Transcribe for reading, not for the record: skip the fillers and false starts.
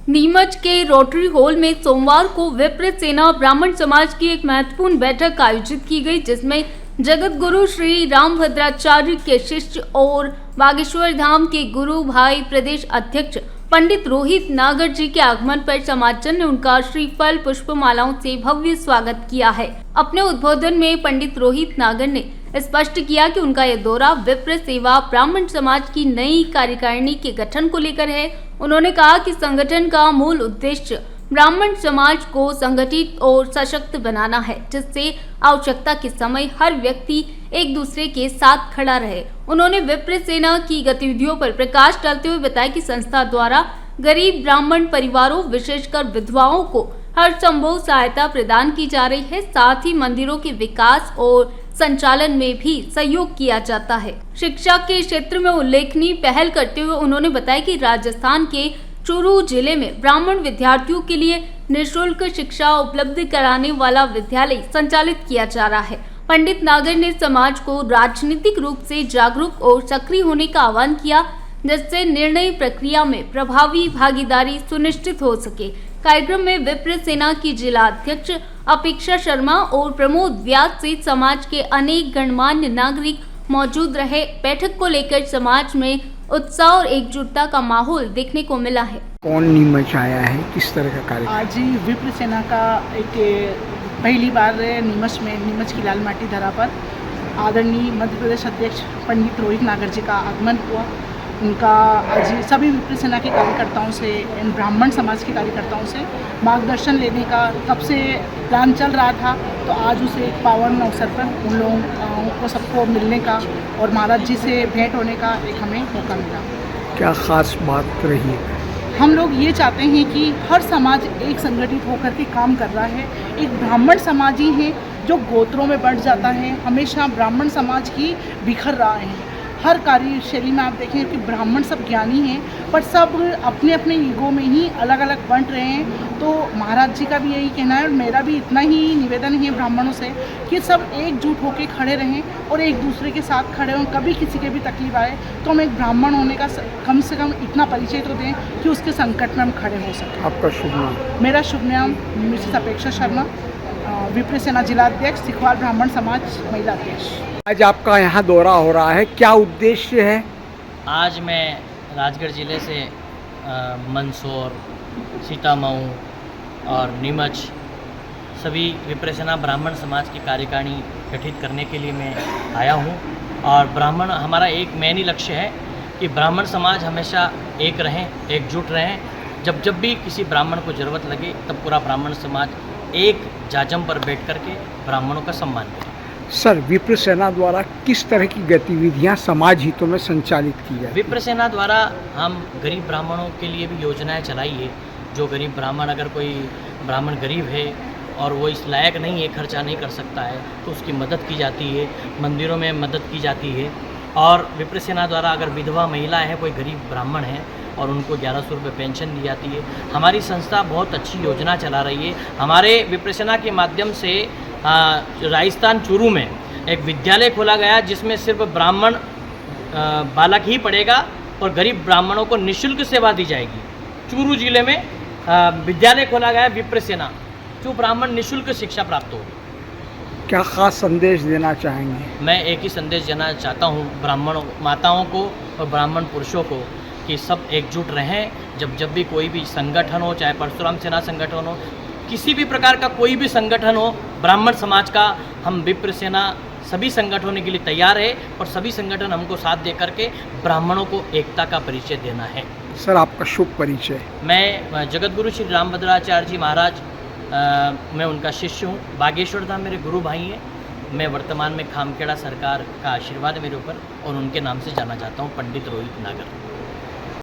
नीमच के rotary hall में सोमवार को विप्र सेना ब्राह्मण समाज की एक महत्वपूर्ण बैठक आयोजित की गई, जिसमें जगत गुरु श्री रामभद्राचार्य के शिष्य और बागेश्वर धाम के गुरु भाई प्रदेश अध्यक्ष पंडित रोहित नागर जी के आगमन पर समाजजन ने उनका श्रीफल पुष्प मालाओं से भव्य स्वागत किया है। अपने उद्बोधन में पंडित रोहित नागर ने स्पष्ट किया कि उनका यह दौरा विप्र सेवा ब्राह्मण समाज की नई कार्यकारिणी के गठन को लेकर है। उन्होंने कहा कि संगठन का मूल उद्देश्य ब्राह्मण समाज को संगठित और सशक्त बनाना है, जिससे आवश्यकता के समय हर व्यक्ति एक दूसरे के साथ खड़ा रहे। उन्होंने विप्र सेना की गतिविधियों पर प्रकाश डालते हुए बताया कि संस्था द्वारा गरीब ब्राह्मण परिवारों, विशेषकर विधवाओं को हर संभव सहायता प्रदान की जा रही है। साथ ही मंदिरों के विकास और संचालन में भी सहयोग किया जाता है। शिक्षा के क्षेत्र में उल्लेखनीय पहल करते हुए उन्होंने बताया कि राजस्थान के चूरू जिले में ब्राह्मण विद्यार्थियों के लिए निःशुल्क शिक्षा उपलब्ध कराने वाला विद्यालय संचालित किया जा रहा है। पंडित नागर ने समाज को राजनीतिक रूप से जागरूक और सक्रिय होने का आह्वान किया, जिससे निर्णय प्रक्रिया में प्रभावी भागीदारी सुनिश्चित हो सके। कार्यक्रम में विप्र सेना की जिला अध्यक्ष अपेक्षा शर्मा और प्रमोद व्यास सहित समाज के अनेक गणमान्य नागरिक मौजूद रहे। बैठक को लेकर समाज में उत्साह और एकजुटता का माहौल देखने को मिला है। कौन नीमच आया है, किस तरह का कार्यक्रम? आज ही विप्र सेना का एक पहली बार नीमच की लाल माटी धरा पर आदरणीय मध्य प्रदेश अध्यक्ष पंडित रोहित नागर जी का आगमन हुआ। उनका आज सभी विप्र सेना के कार्यकर्ताओं से, इन ब्राह्मण समाज के कार्यकर्ताओं से मार्गदर्शन लेने का कब से प्लान चल रहा था, तो आज उसे एक पावन अवसर पर उन लोगों को सबको मिलने का और महाराज जी से भेंट होने का एक हमें मौका मिला। क्या खास बात रही? हम लोग ये चाहते हैं कि हर समाज एक संगठित होकर के काम कर रहा है। एक ब्राह्मण समाज ही है जो गोत्रों में बढ़ जाता है, हमेशा ब्राह्मण समाज ही बिखर रहा है। हर कार्यशैली में आप देखें कि ब्राह्मण सब ज्ञानी हैं, पर सब अपने अपने ईगो में ही अलग अलग बंट रहे हैं। तो महाराज जी का भी यही कहना है और मेरा भी इतना ही निवेदन है ब्राह्मणों से कि सब एकजुट होकर खड़े रहें और एक दूसरे के साथ खड़े हों। कभी किसी के भी तकलीफ आए तो हम एक ब्राह्मण होने का कम से कम इतना परिचय तो दें कि उसके संकट में हम खड़े हो सकें। आपका शुभ नाम? मेरा शुभ नाम मिसेस अपेक्षा शर्मा, विप्र सेना जिला अध्यक्छ, सिखवाल ब्राह्मण समाज महिला अध्यक्ष। आज आपका यहाँ दौरा हो रहा है, क्या उद्देश्य है? आज मैं राजगढ़ ज़िले से मंदसौर, सीतामऊ और नीमच सभी विप्र सेना ब्राह्मण समाज की कार्यकारिणी गठित करने के लिए मैं आया हूँ। और ब्राह्मण हमारा एक मेन ही लक्ष्य है कि ब्राह्मण समाज हमेशा एक रहें, एकजुट रहें। जब भी किसी ब्राह्मण को ज़रूरत लगे तब पूरा ब्राह्मण समाज एक जाजम पर बैठ कर के ब्राह्मणों का सम्मान करे। सर, विप्र सेना द्वारा किस तरह की गतिविधियां समाज हितों में संचालित की जाती हैं? विप्र सेना द्वारा हम गरीब ब्राह्मणों के लिए भी योजनाएं चलाई है। जो गरीब ब्राह्मण, अगर कोई ब्राह्मण गरीब है और वो इस लायक नहीं है, खर्चा नहीं कर सकता है, तो उसकी मदद की जाती है, मंदिरों में मदद की जाती है। और विप्र सेना द्वारा अगर विधवा महिला है, कोई गरीब ब्राह्मण है और उनको 1100 रुपये पेंशन दी जाती है। हमारी संस्था बहुत अच्छी योजना चला रही है। हमारे विप्र सेना के माध्यम से राजस्थान चूरू में एक विद्यालय खोला गया, जिसमें सिर्फ ब्राह्मण बालक ही पढ़ेगा और गरीब ब्राह्मणों को निःशुल्क सेवा दी जाएगी। चूरू जिले में विद्यालय खोला गया विप्र सेना, जो ब्राह्मण निःशुल्क शिक्षा प्राप्त हो। क्या खास संदेश देना चाहेंगे? मैं एक ही संदेश देना चाहता हूँ ब्राह्मण माताओं को और ब्राह्मण पुरुषों को कि सब एकजुट रहें। जब भी कोई भी संगठन हो, चाहे परशुराम सेना संगठन हो, किसी भी प्रकार का कोई भी संगठन हो, ब्राह्मण समाज का, हम विप्र सेना सभी संगठनों के लिए तैयार है और सभी संगठन हमको साथ दे करके ब्राह्मणों को एकता का परिचय देना है। सर, आपका शुभ परिचय? मैं जगत गुरु श्री रामभद्राचार्य जी महाराज, मैं उनका शिष्य हूँ। बागेश्वर धाम मेरे गुरु भाई हैं। मैं वर्तमान में खामखेड़ा सरकार का आशीर्वाद है मेरे ऊपर और उनके नाम से जाना चाहता हूँ, पंडित रोहित नागर।